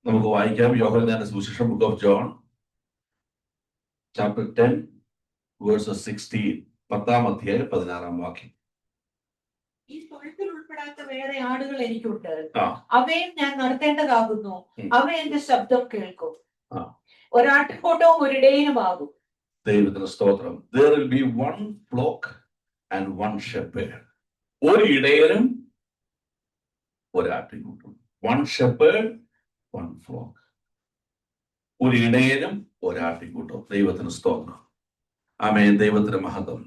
നമുക്ക് വായിക്കാം. യോഹന്നാന്റെ സുവിശേഷം, book of John, chapter 10 versus 16, 10-ാം അധ്യായം 16-ാം വാക്യം. ഈ തൊഴുത്തിൽ ഉൾപ്പെടാത്ത വേറെ ആടുകൾ എനിക്കുണ്ട്, അവയും ഞാൻ നടത്തേണ്ടതാകുന്നു. അവ എന്റെ ശബ്ദം കേൾക്കും. ഒരാട്ടിൻകൂട്ടവും ഒരിടയനുമാകും. ദൈവത്തിന് സ്തോത്രം. There will be one flock and one shepherd. ഒരു ഇടയനും ഒരാട്ടിൻകൂട്ടം. One shepherd, one flock. ഒരു ഇടയനും ഒരാട്ടിൻകൂട്ടം. ദൈവത്തിന് സ്തോത്രം. ആമേൻ. ദൈവത്തിന് മഹത്വം.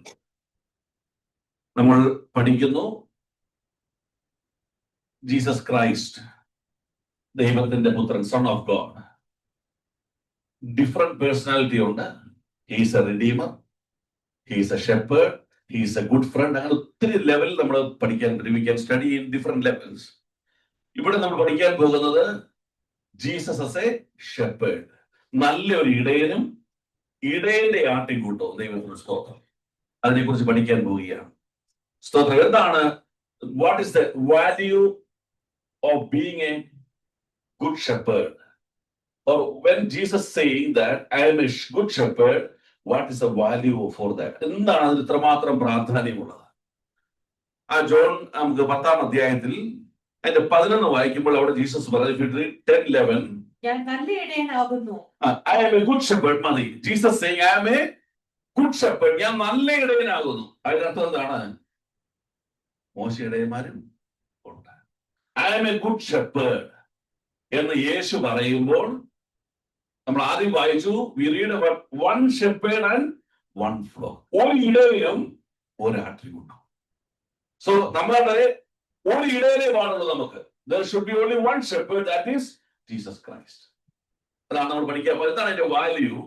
നമ്മൾ പഠിക്കുന്നു ജീസസ് ക്രൈസ്റ്റ്, ദൈവത്തിന്റെ പുത്രൻ, son of God. Different personality ഉണ്ട്. He's a redeemer, he's a shepherd, he's a good friend. അങ്ങനെ ഒത്തിരി ലെവൽ നമ്മൾ പഠിക്കാൻ, we can study in different levels. ഇവിടെ നമ്മൾ പഠിക്കാൻ പോകുന്നത് ജീസസ് ആസ് എ ഷെപ്പേർഡ്, നല്ലൊരു ഇടയനും ഇടയന്റെ ആട്ടിൻകൂട്ടവും. ദൈവത്തിന് സ്തോത്രം. അതിനെക്കുറിച്ച് പഠിക്കാൻ പോവുകയാണ്. സ്തോത്രം. എന്താണ്, what is the value of being A good shepherd? Or when Jesus saying that I am a good shepherd, what is the value for that? എന്താണ് അതിന് ഇത്രമാത്രം പ്രാധാന്യമുള്ളത്? ആ ജോൺ നമുക്ക് 10-ാം അധ്യായത്തിൽ അതിന്റെ 11 വായിക്കുമ്പോൾ അവിടെ ജീസസ് പറഞ്ഞു, 10:11, ഞാൻ നല്ല ഇടയനാകുന്നു. I am a good shepherd. മതി. Jesus saying I am a good shepherd. ഞാൻ നല്ല ഇടയനാകുന്നു. അതിനർത്ഥം എന്താണ്? മോശ ഇടയന്മാരും ഉണ്ട്. I am a good shepherd എന്ന് യേശു പറയുമ്പോൾ നമ്മൾ ആദ്യം വായിച്ചു, we read about one shepherd and one flock. ഒരു ഇടയനും ഒരാട്ടിൻകൂട്ടം. സോ നമ്മളുടെ ഒരു ഇടയനെയാണുള്ളത് നമുക്ക്. There should be only one shepherd, that is Jesus Christ. അതാണ് നമ്മൾ പഠിക്കാൻ പോകുന്നത്. എന്താണ് അതിന്റെ വാല്യൂ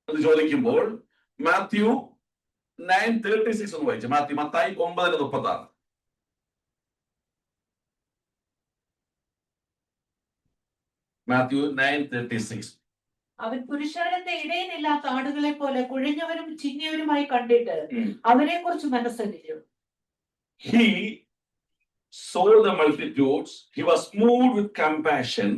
എന്ന് ചോദിക്കുമ്പോൾ മാത്യു 9:36 എന്ന് വായിച്ചു. മത്തായി 9:36. മാത്യു 9:36. അവൻ പുരുഷാരത്തെ ഇടയനില്ലാത്ത ആടുകളെ പോലെ കുഴഞ്ഞവരും ചിന്നിയവരുമായി കണ്ടിട്ട് അവരെ കുറിച്ച് മനസ്സലിഞ്ഞു. He saw the multitudes. He was moved with compassion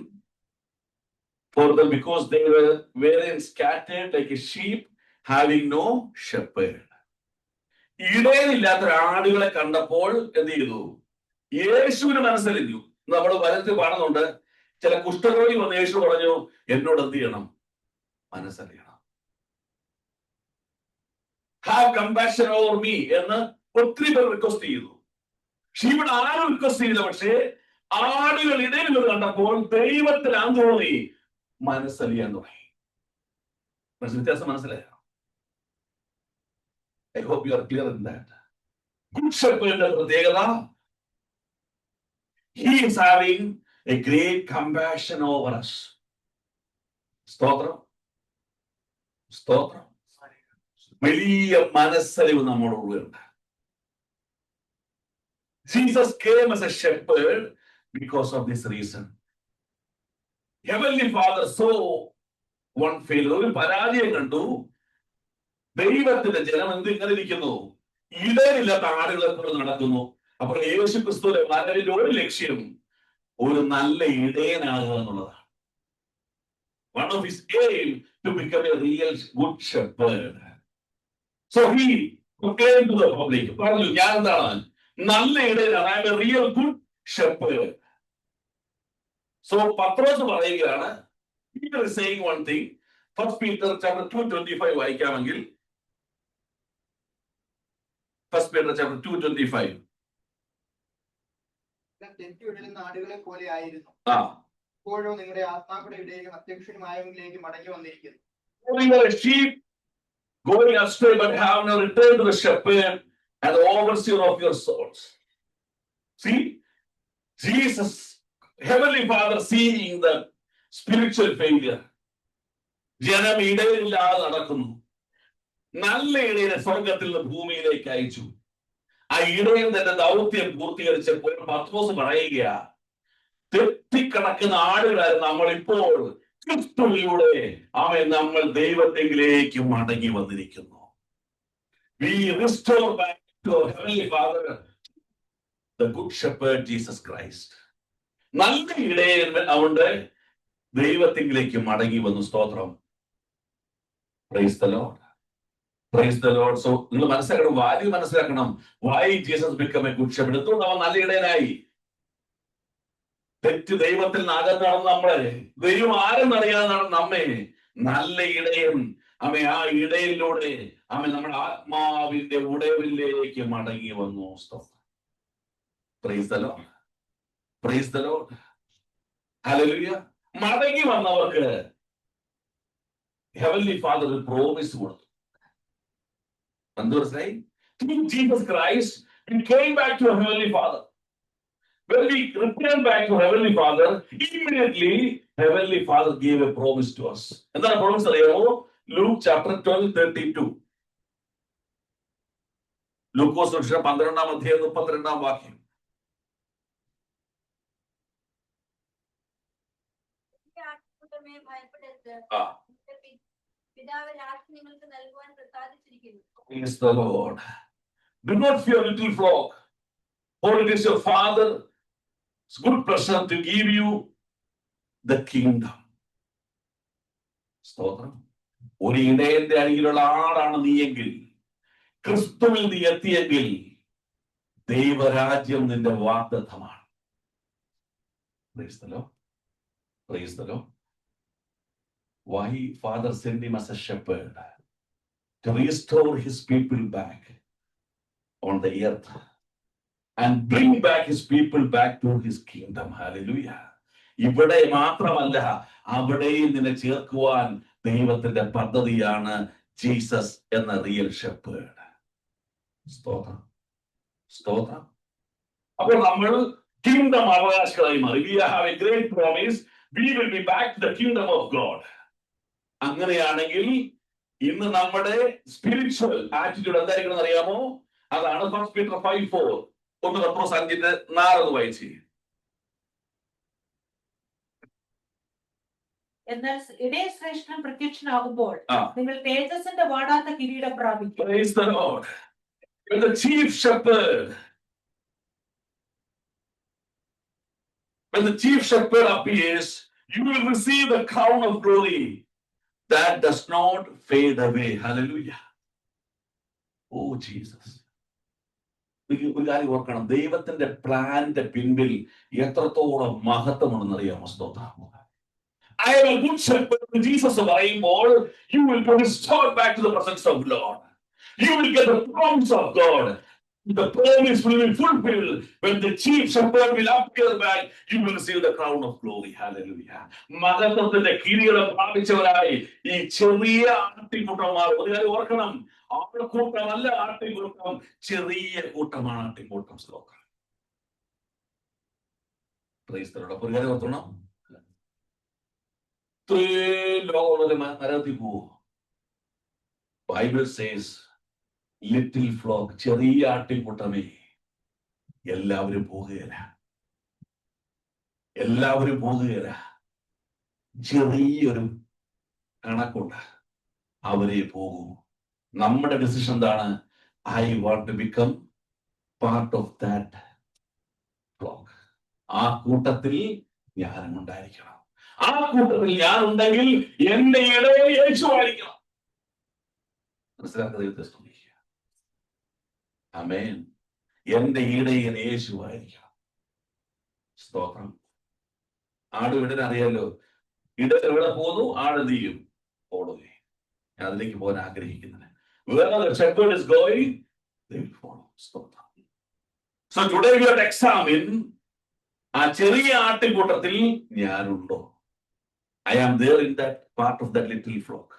for them because they were scattered like a sheep having no shepherd. ഇടയനില്ലാത്ത ആടുകളെ കണ്ടപ്പോൾ എന്ത് ചെയ്തു? യേശുവിന് മനസ്സലിഞ്ഞു. നമ്മൾ വലത്ത് കാണുന്നുണ്ട്, ചില കുഷ്ഠരോഗി വന്ന് യേശു പറഞ്ഞു, എന്നോട് എന്ത് ചെയ്യണം? മനസ്സറിയണം. ഹാവ് കമ്പാഷൻ ഓവർ മീ എന്ന് ഒത്തിരി പേർ റിക്വസ്റ്റ് ചെയ്തു. പക്ഷെ ഇവിടെ ആരും റിക്വസ്റ്റ് ചെയ്തില്ല. പക്ഷേ ആടുകൾ ഇടയിൽ കണ്ടപ്പോൾ ദൈവത്തിന് തോന്നി, മനസ്സറിയാൻ തുടങ്ങി. വ്യത്യാസം മനസ്സിലായോ? I hope you are clear in that. Good shepherd പ്രത്യേകത, he is having a great compassion over us. സ്തോത്രം, സ്തോത്രം. വലിയ മനസ്സലിവ് നമ്മളോടുണ്ട്. Jesus came as a shepherd because of this reason. Heavenly Father saw one failure, ഒരു പരാജയം കണ്ടു. ദൈവത്തിന്റെ ജനം ഇങ്ങനെ ഇരിക്കുന്നു, ഇടയില്ലാത്ത ആടുകളെ പോലെ നടക്കുന്നു. അപ്പോൾ യേശു ക്രിസ്തുവിന്റെ വരവിന്റെ ഒരു ലക്ഷ്യം ഒരു നല്ല ഇടയനാകുക എന്നുള്ളതാണ്. One of his aim to become a real good shepherd. So he proclaimed to the public, പറഞ്ഞു, ഞാൻ എന്താണ്? നല്ല ഇടയനാണ്. I am a real good shepherd. So പത്രോസ് പറയുകയാണ്, Peter is saying one thing. First Peter chapter 2:25 വായിക്കാമെങ്കിൽ, First Peter chapter 2:25. ആടുകളെ പോലെ ആയിരുന്നു, ഇപ്പോഴോ നിങ്ങളുടെ ആത്മാക്കളുടെ ഇടയിലും അധ്യക്ഷനുമായവനിലേക്ക് മടങ്ങി വന്നിരിക്കുന്നു. Sheep going astray, but have now returned to the shepherd and the overseer of your souls. See, Jesus, Heavenly Father, seeing the spiritual failure, ജനം ഇടയിലില്ലാതെ നടക്കുന്നു. നല്ല ഇടയനെ സ്വർഗത്തിൽ നിന്ന് ഭൂമിയിലേക്ക് അയച്ചു. ആ ഇടയൻ തന്റെ ദൗത്യം പൂർത്തീകരിച്ചപ്പോൾ പത്രോസ് പറയുക, തെറ്റിക്കിടക്കുന്ന ആടുകളായിരുന്നു നമ്മളിപ്പോൾ ക്രിസ്തുവിലൂടെ നമ്മൾ ദൈവത്തെങ്കിലേക്ക് മടങ്ങി വന്നിരിക്കുന്നു. We restore back to our Heavenly Father, the good shepherd Jesus Christ. നല്ല ഇടയൻ ഉണ്ട്, ദൈവത്തിലേക്ക് മടങ്ങി വന്നു. സ്തോത്രം. Price the Lord. Praise the Lord. So നിങ്ങൾ മനസ്സിലാക്കണം, വാല്യൂ മനസ്സിലാക്കണം. Why Jesus become A good Shepherd? എന്തുകൊണ്ട് അവൻ നല്ല ഇടയനായി? തെറ്റ് ദൈവത്തിൽ അകന്നാണ് നമ്മളെ. ദൈവം ആരെന്നറിയാതെ നടന്ന നമ്മെ നല്ല ഇടയൻ. അവൻ ആ ഇടയിലൂടെ അവൻ നമ്മുടെ ആത്മാവിന്റെ ഉടവിലേക്ക് മടങ്ങി വന്നു. Price the Lord. Praise the Lord. Hallelujah. മടങ്ങി വന്നവർക്ക് ഹെവൻലി ഫാദർ ഒരു പ്രോമിസ് കൊടുത്തു. എന്ത് മനസ്സിലായി? Jesus Christ we came back to our heavenly father. When we returned back to heavenly father, immediately heavenly father gave a promise to us. എന്താണ് promise അറിയാമോ? Luke chapter 12:32. Lukose സുവിശേഷം 12-ാം അധ്യായം 32-ാം വാക്യം. Praise the Lord. Do not fear, little flock, for it is your Father's good pleasure to give you the kingdom. സ്തോത്രം. ഒരു ഇടയന്റെ അരികിലുള്ള ആടാണ് നീയെങ്കിൽ, ക്രിസ്തുവിൽ നീ എത്തിയെങ്കിൽ, ദൈവരാജ്യം നിന്റെ വാഗ്ദത്തമാണ്. Praise the Lord. Praise the Lord. Why Father sent him as a shepherd? To restore his people back on the earth and bring back his people back to his kingdom. Hallelujah. ഇവിടെ മാത്രമല്ല, അവിടെയും നിന്നെ ചേർക്കുവാൻ ദൈവത്തിന്റെ പദ്ധതിയാണ് Jesus എന്ന real shepherd. സ്തോത്രം. സ്തോത്രം. അപ്പോൾ നമ്മൾ കിങ്ഡം അവകാശികളായി മാറി. We have a great promise. We will be back to the kingdom of God. അങ്ങനെയാണെങ്കിൽ ഇന്ന് നമ്മുടെ സ്പിരിച്വൽ ആറ്റിറ്റ്യൂഡ് എന്തായിരിക്കണം അറിയാമോ? അതാണ് 1 Peter 5:4. 1 പത്രോസ് 5:4 വായിച്ച്. എന്നാൽ ഇടയശ്രേഷ്ഠൻ പ്രത്യക്ഷനാകുമ്പോൾ നിങ്ങൾ തേജസ്സിന്റെ വാടാത്ത കിരീടം പ്രാപിക്കും. Praise the Lord. When the chief shepherd, when the chief shepherd appears, you will receive the crown of glory that does not fade away. Hallelujah. Oh Jesus. ഒരു കാര്യം ഓർക്കണം, ദൈവത്തിന്റെ പ്ലാന്റെ പിൻപിൽ എത്രത്തോളം മഹത്വമുണ്ടെന്ന് അറിയാമോ? സ്തോത്രം. I am a good shepherd. Jesus പറയുമ്പോൾ you will be restored back to the presence of Lord. You will get the promise of God. The promise will be fulfilled when the chief shepherd will appear back. You will receive the crown of glory. Hallelujah. മഹത്വത്തിന്റെ കിരീടം പ്രാപിച്ചവരായി ഈ ചെറിയ ആട്ടിൻകൂട്ടന്മാർ, ഒരു കാര്യം ഓർക്കണം, ആൾക്കൂട്ടമല്ല ആട്ടിൻകൂട്ടം, ചെറിയ കൂട്ടമാണ് ആട്ടിൻകൂട്ടം. സ്തോത്രം. Price the Lord. ഒരു കാര്യം ഓർക്കണം, ലോകം നരകത്തിൽ പോവോ? ബൈബിൾ സേസ് ലിറ്റിൽ ഫ്ലോക്ക്, ചെറിയ ആട്ടിൻകൂട്ടമേ, എല്ലാവരും പോകുകയില്ല. എല്ലാവരും പോകുകയില്ല. ചെറിയൊരു കണക്കുണ്ട്, അവരെ പോകൂ. നമ്മുടെ ഡിസിഷൻ എന്താണ്? I want to become part of that flock. ആ കൂട്ടത്തിൽ ഞാനും ഉണ്ടായിരിക്കണം. ആ കൂട്ടത്തിൽ ഞാൻ ഉണ്ടെങ്കിൽ എന്റെ ഇടയിൽ യേശു ആയിരിക്കണം. മനസ്സിലാക്കുക? ആമേൻ. എന്റെ ഇടയിൽ യേശു ആയിരിക്കണം. സ്തോത്രം. ആട് ഇടനെ അറിയാലോ. ഇടൻ എവിടെ പോകുന്നു, ആട് നീയും ഓടുകയും. ഞാൻ അതിലേക്ക് പോകാൻ ആഗ്രഹിക്കുന്നില്ല. Wherever the shepherd is going, they will follow. സ്തോത്രം. So today we have to examine, ആ ചെറിയ ആട്ടിൻകൂട്ടത്തിൽ ഞാനുണ്ടോ? I am there in that part of that little flock.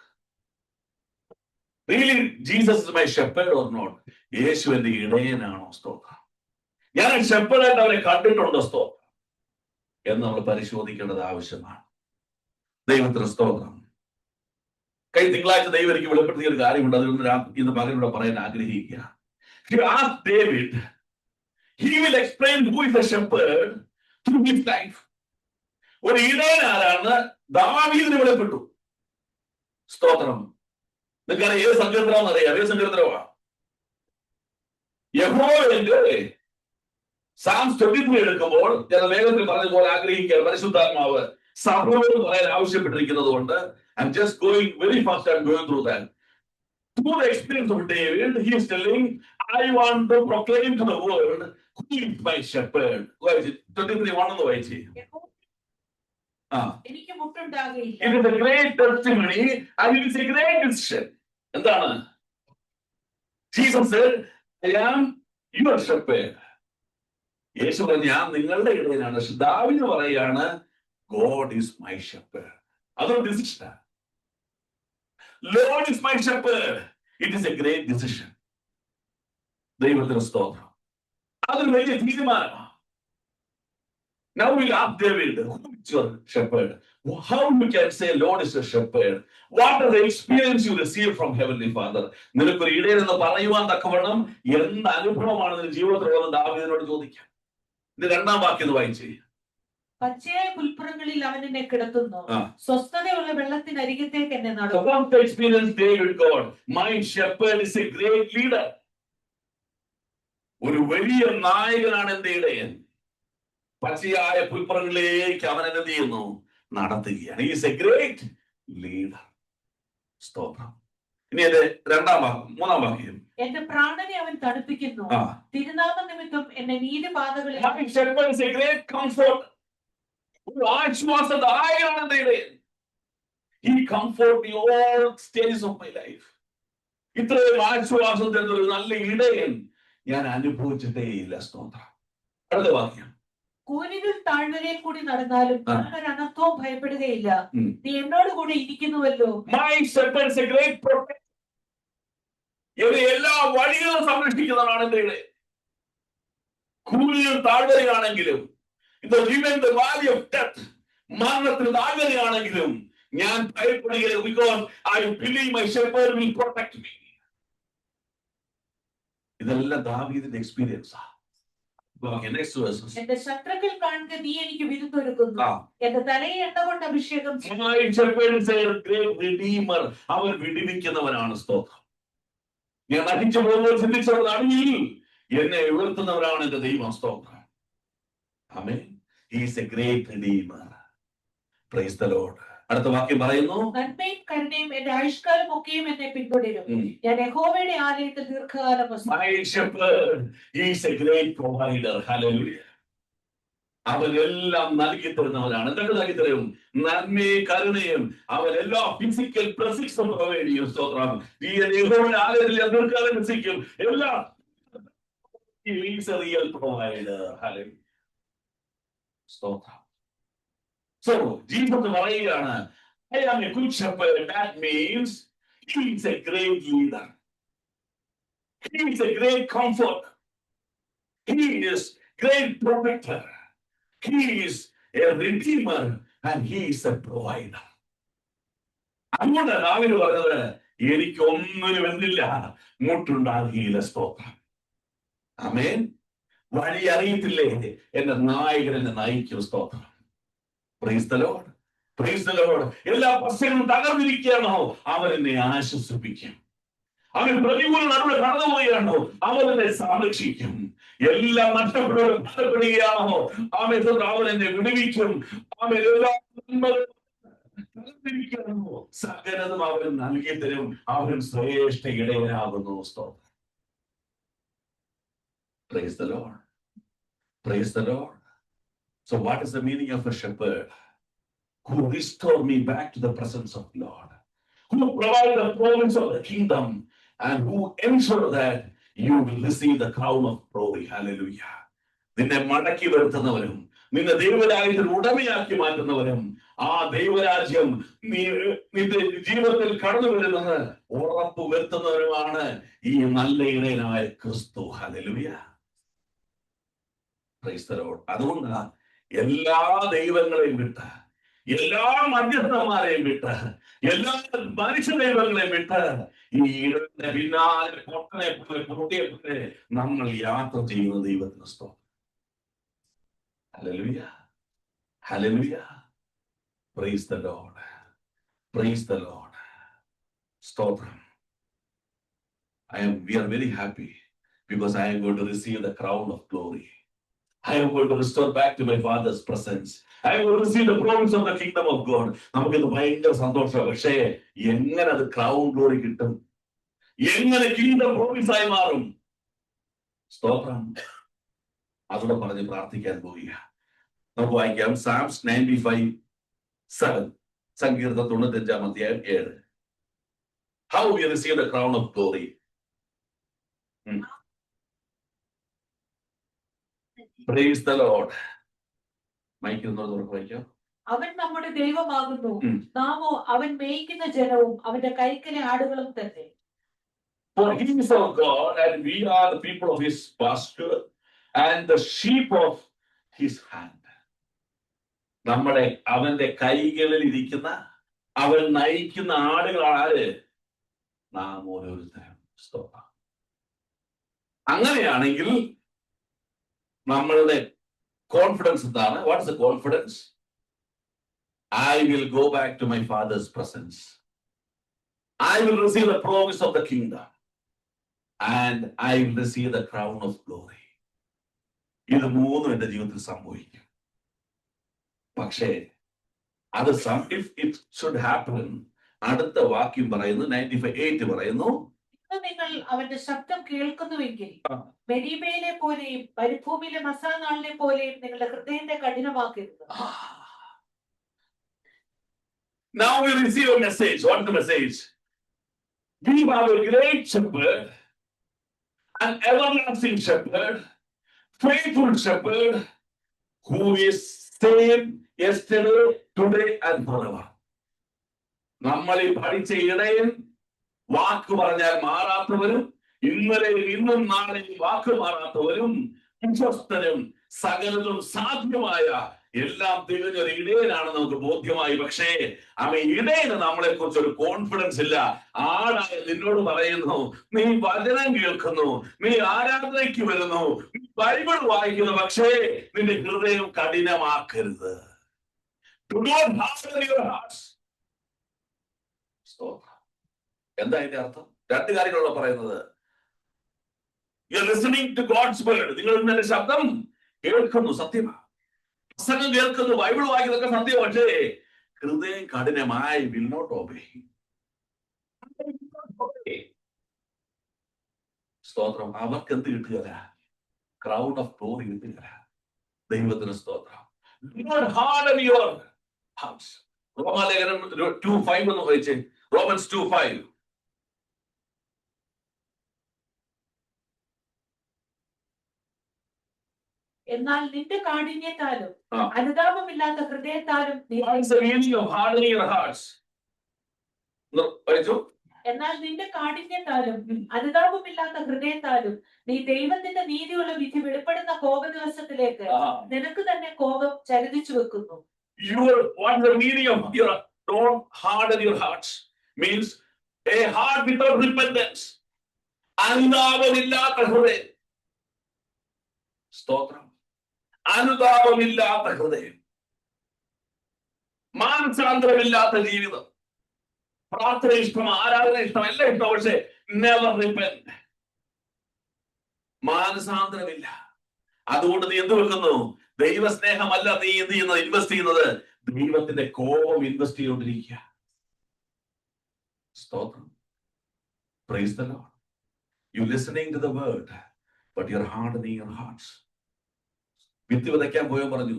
Really, Jesus is my shepherd or not? യേശു എന്റെ ഇടയനാണോ? സ്തോത്രം. ഞാൻ ഷെപ്പേർഡായിട്ട് അവരെ കണ്ടിട്ടുണ്ടോ? സ്തോത്രം എന്ന് നമ്മൾ പരിശോധിക്കേണ്ടത് ആവശ്യമാണ്. ദൈവത്തിന് സ്തോത്രം. കഴിഞ്ഞ തിങ്കളാഴ്ച ദൈവം എനിക്ക് വെളിപ്പെടുത്തിയ ഒരു കാര്യമുണ്ട്. അതിലൊന്ന് ഇന്ന് പകലിലൂടെ പറയാൻ ആഗ്രഹിക്കുക. David, he will explain who is the shepherd through his life. ഒരു ഇടയൻ ആരാണ് ദാവീദിന് വെളിപ്പെട്ടു. സ്തോത്രം. നിങ്ങൾക്ക് ഏത് സങ്കീർത്തനമാണെന്ന് അറിയാം? ഏത് സങ്കീർത്തനമാണ്? യഹോവയുടെ Psalms 23 എടുക്കുമ്പോൾ ഞാൻ വേഗത്തിൽ പറഞ്ഞതുപോലെ ആഗ്രഹിക്കുക, പരിശുദ്ധാത്മാവ് സഭയോട് പറയാൻ ആവശ്യപ്പെട്ടിരിക്കുന്നത് കൊണ്ട് I'm just going very fast, I'm going through that. Through the experience of David, he is telling, I want to proclaim to the world, who is my shepherd? Why is it? 23:1 എന്ന് വായിച്ചേ. എനിക്ക് മുട്ടുണ്ടാകുകയില്ല. It is a great testimony and it is a great decision. എന്താണ്? Jesus said, I am your shepherd. യേശു പറഞ്ഞു, ഞാൻ നിങ്ങളുടെ ഇടയനാണ്. ദാവീദ് പറയുകയാണ്, God is my shepherd. അതൊരു ഡിസിഷനാണ്. Lord is my shepherd. It is a great decision. ദൈവത്തിന് സ്തോത്രം. അതൊരു വലിയ തീരുമാനമാണ്. Now we'll ask David, who is your shepherd? How you can say Lord is your shepherd? What are the experience you receive from Heavenly Father? നിനക്കൊരു ഇടയൻ എന്ന് പറയുവാൻ തക്കവണ്ണം എന്ത് അനുഭവമാണ് നിന്റെ ജീവിതത്തിലുള്ളത് ദാവീദിനോട് ചോദിക്കാം. ഇത് രണ്ടാം വാക്യം വായിച്ചേ. പച്ചയായ പുൽപ്പുറങ്ങളിൽ അവൻ എന്നെ കിടത്തുന്നു, സ്വസ്ഥതയുള്ള വെള്ളത്തിനരികത്തേക്ക് എന്നെ നടത്തുന്നു. What the experience David got? My shepherd is a great leader. ഒരു വലിയ നായകനാണ് എന്റെ ഇടയൻ. പച്ചയായ പുൽപ്പുറങ്ങളിലേക്ക് അവൻ എന്ത് ചെയ്യുന്നു? നടത്തുകയാണ്. He is a great leader. സ്തോത്രം. ഇനി അത് മൂന്നാം വാക്യം. എന്റെ പ്രാണനെ അവൻ തണുപ്പിക്കുന്നു, തിരുനാമ നിമിത്തം എന്നെ നീതിപാതകളിൽ. My shepherd is a great comfort. ഒരു ആശ്വാസദായകനാണ് എന്റെ ഇടയൻ. He comfort me all stages of my life. ഇത്രയും ആശ്വാസം തരുന്ന ഒരു നല്ല ഇടയൻ ഞാൻ അനുഭവിച്ചിട്ടേ ഇല്ല. സ്തോത്രം. അടുത്ത വാക്യം. കൂനികൾ താഴ്വരയിൽ കൂടി നടന്നാലും ഒരു അനർത്ഥവും ഭയപ്പെടുകയില്ല, നീ എന്നോട് കൂടെ ഇരിക്കുന്നുവല്ലോ. My shepherd is a great protector. എല്ലാ വഴികളും സംരക്ഷിക്കുന്നതാണ് എന്റെ ഇടയൻ. കൂനികൾ താഴ്വരയാണെങ്കിലും, the valley of death, മരണത്തിന് താഴ്വരയാണെങ്കിലും ഞാൻ ഭയപ്പെടുകയില്ല. Because I believe my shepherd will protect me. ഇതെല്ലാം ദാവീദിന്റെ എക്സ്പീരിയൻസാ. എന്റെ ശത്രുക്കൾ കാണുക നീ എനിക്ക് വിരുന്നൊരുക്കുന്നു, എന്റെ തലയെ എണ്ണ കൊണ്ട് അഭിഷേകം. അവൻ വിടിവിക്കുന്നവനാണ്. സ്തോത്രം. ഞാൻ നശിച്ചു പോകുമ്പോൾ ചിന്തിച്ചവർ അണിയിൽ എന്നെ ഉയർത്തുന്നവരാണ് എന്റെ ദൈവം. സ്തോത്രം. ആമേൻ. He is a great redeemer. Praise the Lord. അടുത്ത വാക്യം പറയുന്നു, നന്മയും കരുണയും എന്റെ ആയുഷ്കാലം ഒക്കെയും എന്നെ പിന്തുടരും, ഞാൻ യഹോവയുടെ ആലയത്തിൽ ദീർഘകാലം വസിക്കും. My shepherd, he is a great provider. Hallelujah. അവൻ എല്ലാം നൽകി തരുന്നവനാണ്. എന്തൊക്കെ നൽകി തരും? നന്മയും കരുണയും. അവൻ എല്ലാ ഫിസിക്കൽ പ്രസിക്സും പ്രൊവൈഡ് ചെയ്യും. സ്തോത്രം. ഈ യഹോവയുടെ ആലയത്തിൽ ദീർഘകാലം വസിക്കും. എല്ലാം. He is a real provider. Hallelujah. സ്തോത്രം. So, Jesus പറയുകയാണ്, I am a good shepherd. That means he is a great leader. He is a great comfort. He is great protector. He is a redeemer and he is a provider. അതുകൊണ്ട് ദാവീദ് പറഞ്ഞത്, എനിക്കൊന്നിനും എന്തില്ല, മുട്ടുണ്ടാകുകയില്ല. സ്തോത്രം. ആമേൻ. വഴി അറിയത്തില്ലേ, എന്റെ നായകൻ എന്നെ നയിക്കും. സ്തോത്രം. Praise the Lord. Praise the Lord. എല്ലാ പ്രശ്നങ്ങളും തകർന്നിരിക്കുകയാണോ, അവൻ എന്നെ ആശ്വസിപ്പിക്കും. അവൻ പ്രതികൂല നടുവിൽ കടന്നുപോവുകയാണോ, അവൻ എന്നെ സംരക്ഷിക്കും. എല്ലാം നഷ്ടപ്പെടുകയാണോ, അവൻ എന്നെ വിടുവിക്കും. അവൻ എല്ലാ തകർന്നിരിക്കുകയാണോ, സകലതും അവൻ നൽകി തരും. അവൻ ശ്രേഷ്ഠ ഇടയനാകുന്നു. സ്തോത്രം. Praise the Lord. Praise the Lord. So what is the meaning of a shepherd? Who restore me back to the presence of Lord, who provide the promise of the kingdom, and who ensure that you will receive the crown of glory. Hallelujah. നിന്നെ മടക്കി വരുത്തുന്നവരും നിന്നെ ദൈവരാജ്യത്തിൽ ഉടമയാക്കി മാറ്റുന്നവരും ആ ദൈവരാജ്യം നിന്റെ ജീവിതത്തിൽ കടന്നു വരുന്നത് ഉറപ്പ് വരുത്തുന്നവരുമാണ് ഈ നല്ല ഇടയനായ ക്രിസ്തു. Hallelujah. Praise the Lord. അതുകൊണ്ടാണ് എല്ലാ ദൈവങ്ങളെയും വിട്ട്, എല്ലാ മധ്യസ്ഥന്മാരെയും വിട്ട്, എല്ലാ മനുഷ്യ ദൈവങ്ങളെയും വിട്ട് ഈ ഇടത്തിന്റെ പിന്നാലെ പൊട്ടനെ പോലെ നമ്മൾ യാത്ര ചെയ്യുന്ന ദൈവത്തിന് സ്തോത്രം. Hallelujah. Hallelujah. Praise the Lord. Praise the Lord. സ്തോത്രം. We are very happy because I am going to receive the crown of glory. I am going to restore back to my father's presence. I will receive the promise of the kingdom of God. നമുക്കിത് ഭയങ്കര സന്തോഷമാണ്. പക്ഷേ എങ്ങനെ അത് crown glory കിട്ടും? എങ്ങനെ kingdom promise ആയി മാറും? സ്തോത്രം. അതുകൂടെ പറഞ്ഞ് പ്രാർത്ഥിക്കാൻ പോവുക. നമുക്ക് വായിക്കാം സാംസ് 95:7, സങ്കീർത്തനം 95:7. How we receive the crown of glory. Praise the Lord. മൈക്കിൽ നിന്ന് വായിക്കാം. അവൻ നമ്മുടെ ദൈവമാകുന്നു, നാമോ അവൻ മേയ്ക്കുന്ന ജനവും അവന്റെ കൈക്കലെ ആടുകളും തന്നെ. For he is our God, and we are the people of his pasture and the sheep of his hand. നമ്മുടെ അവന്റെ കൈകളിൽ ഇരിക്കുന്ന, അവൻ നയിക്കുന്ന ആടുകളാണ് നാം ഓരോരുത്തരും. സ്തോത്രം. അങ്ങനെയാണെങ്കിൽ നമ്മളുടെ കോൺഫിഡൻസ് എന്താണ്? What is the confidence? I will go back to my father's presence. I will receive the promise of the kingdom. And I will receive the crown of glory. ഇത് മൂന്നും എന്റെ ജീവിതത്തിൽ സംഭവിക്കും. പക്ഷേ അത് if it should happen, അടുത്ത വാക്യം പറയുന്നു 95:8 പറയുന്നു, നിങ്ങൾ അവന്റെ ശബ്ദം കേൾക്കുന്നുവെങ്കിൽ മെരീബയിലെ പോലെയും മരുഭൂമിയിലെ മസാനാളിനെ പോലെയും നിങ്ങളുടെ ഹൃദയത്തെ കഠിനമാക്കരുത്. Now we receive a message. What is the message? We have a great shepherd, an everlasting shepherd, faithful shepherd, who is same yesterday, today and forever. നമ്മൾ ഈ പഠിച്ച ഇടയൻ വാക്ക് പറഞ്ഞാൽ മാറാത്തവരും, ഇന്നലെയും ഇന്നും നാളെയും വാക്ക് മാറാത്തവരും, വിശ്വസ്തനും സകലതും സാധ്യമായ എല്ലാം തികഞ്ഞൊരു ഇടയനാണ് നമുക്ക് ബോധ്യമായി. പക്ഷേ അവൻ ഇടയന് നമ്മളെ കുറിച്ച് ഒരു കോൺഫിഡൻസ് ഇല്ല. ആടായ നിന്നോട് പറയുന്നു, നീ വചനം കേൾക്കുന്നു, നീ ആരാധനയ്ക്ക് വരുന്നു, നീ ബൈബിൾ വായിക്കുന്നു, പക്ഷേ നിന്റെ ഹൃദയം കഠിനമാക്കരുത്. Do not harden your hearts. എന്താ അതിന്റെ അർത്ഥം? രണ്ട് കാര്യങ്ങളാണ് പറയുന്നത്. You are listening to God's word. നിങ്ങൾ എന്റെ ശബ്ദം കേൾക്കുന്നു, സത്യമാണ്. പ്രസംഗം കേൾക്കുന്നു, ബൈബിൾ വായിക്കുന്നതൊക്കെ സത്യം. പക്ഷേ ഹൃദയം കഠിനമായി will not obey. സ്തോത്രം. അവർക്ക് എന്ത് കിട്ടുകയില്ല? ക്രൗൺ ഓഫ് ഗ്ലോറി കിട്ടുകയില്ല. ദൈവത്തിന് സ്തോത്രം. Do not harden your hearts. റോമാലേഖനം 2:5 എന്ന് വായിച്ചേ. Romans 2:5. എന്നാൽ നിന്റെ കാഠിന്യത്താലും അനുതാപമില്ലാത്ത ഹൃദയത്താലും എന്നാൽ നിന്റെ കാഠിന്യത്താലും അനുതാപമില്ലാത്ത ഹൃദയത്താലും നീ ദൈവത്തിന്റെ നീതിയുള്ള വിധി വെളിപ്പെടുന്ന കോപ ദിവസത്തിലേക്ക് നിനക്ക് തന്നെ കോപം ചരിതിച്ചു വെക്കുന്നു. What the meaning of your don't harden your hearts means a heart without repentance. അനുതാപമില്ലാത്ത ഹൃദയം. സ്തോത്രം. അനുതാപമില്ലാത്ത ഹൃദയം, മാനസാന്തരമില്ലാത്ത ജീവിതം. പ്രാർത്ഥന ഇഷ്ടം, ആരാധന ഇഷ്ടം, എല്ലാം ഇഷ്ടം, പക്ഷേ never repent. മാനസാന്തരമില്ല. അതുകൊണ്ട് നീ എന്ത് വെക്കുന്നു? ദൈവസ്നേഹമല്ല നീ എന്ത് ചെയ്യുന്നത്? ഇൻവെസ്റ്റ് ചെയ്യുന്നത് ദൈവത്തിന്റെ കോപം ഇൻവെസ്റ്റ് ചെയ്തുകൊണ്ടിരിക്കുക. സ്തോത്രം. Praise the Lord. You listening to the word, but you're hardening your hearts. വിത്ത് വിതയ്ക്കാൻ പോയോ പറഞ്ഞു,